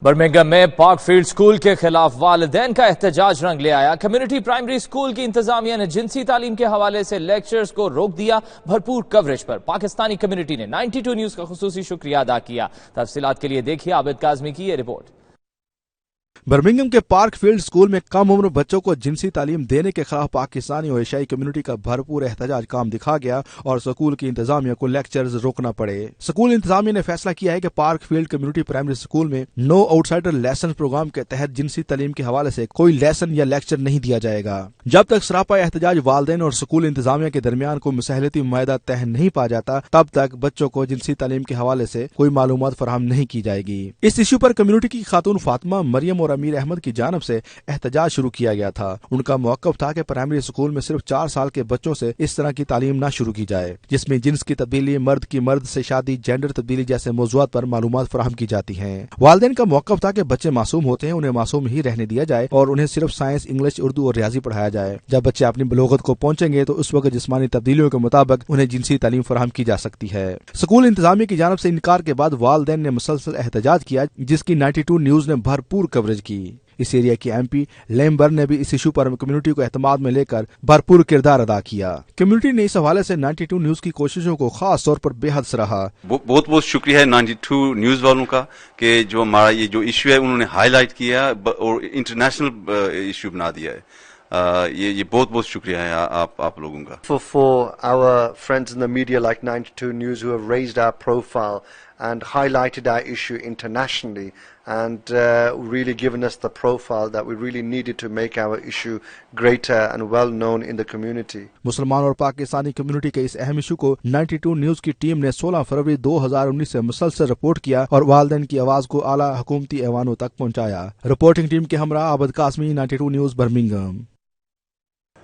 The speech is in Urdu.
برمنگھم میں پارک فیلڈ سکول کے خلاف والدین کا احتجاج رنگ لے آیا۔ کمیونٹی پرائمری سکول کی انتظامیہ نے جنسی تعلیم کے حوالے سے لیکچرز کو روک دیا۔ بھرپور کوریج پر پاکستانی کمیونٹی نے 92 نیوز کا خصوصی شکریہ ادا کیا۔ تفصیلات کے لیے دیکھیے عابد کاظمی کی یہ رپورٹ۔ برمنگھم کے پارک فیلڈ سکول میں کم عمر بچوں کو جنسی تعلیم دینے کے خلاف پاکستانی اور ایشیائی کمیونٹی کا بھرپور احتجاج کام دکھا گیا اور سکول کی انتظامیہ کو لیکچرز روکنا پڑے۔ سکول انتظامیہ نے فیصلہ کیا ہے کہ park field community primary school میں نو آؤٹ سائڈر لیسن پروگرام کے تحت جنسی تعلیم کے حوالے سے کوئی لیسن یا لیکچر نہیں دیا جائے گا۔ جب تک سراپا احتجاج والدین اور سکول انتظامیہ کے درمیان کوئی مصالحتی معاہدہ طے نہیں پا جاتا، تب تک بچوں کو جنسی تعلیم کے حوالے سے کوئی معلومات فراہم نہیں کی جائے گی۔ اس ایشو پر کمیونٹی کی خاتون فاطمہ مریم اور امیر احمد کی جانب سے احتجاج شروع کیا گیا تھا۔ ان کا موقف تھا کہ پرائمری سکول میں صرف 4 سال کے بچوں سے اس طرح کی تعلیم نہ شروع کی جائے جس میں جنس کی تبدیلی، مرد کی مرد سے شادی، جینڈر تبدیلی جیسے موضوعات پر معلومات فراہم کی جاتی ہیں۔ والدین کا موقف تھا کہ بچے معصوم ہوتے ہیں، انہیں معصوم ہی رہنے دیا جائے اور انہیں صرف سائنس، انگلش، اردو اور ریاضی پڑھایا جائے۔ جب بچے اپنی بلوغت کو پہنچیں گے تو اس وقت جسمانی تبدیلیوں کے مطابق انہیں جنسی تعلیم فراہم کی جا سکتی ہے۔ سکول انتظامیہ کی جانب سے انکار کے بعد والدین نے مسلسل احتجاج کیا جس کی 92 نیوز نے بھرپور کوریج کی۔ اس ایریا کی ایم پی لیمبر نے بھی اس ایشو پر کمیونٹی کو اعتماد میں لے کر بھرپور کردار ادا کیا۔ کمیونٹی نے اس حوالے سے 92 نیوز کی کوششوں کو خاص طور پر بے حد سراہا۔ بہت بہت شکریہ ہے 92 نیوز والوں کا کہ جو ہمارا یہ جو ایشو ہے انہوں نے ہائی لائٹ کیا اور انٹرنیشنل ایشو بنا دیا ہے۔ یہ بہت بہت شکریہ ہے آپ لوگوں کا۔ For our friends in the media like 92 News who have raised our profile and highlighted our issue internationally and really given us the profile that we really needed to make our issue greater and well known in the community. مسلمان اور پاکستانی کمیونٹی کے اس اہم ایشو کو 92 نیوز کی ٹیم نے 16 فروری 2019 سے مسلسل رپورٹ کیا اور والدین کی آواز کو اعلیٰ حکومتی ایوانوں تک پہنچایا۔ رپورٹنگ ٹیم کے ہمراہ عابد کاظمی، 92 نیوز برمنگھم۔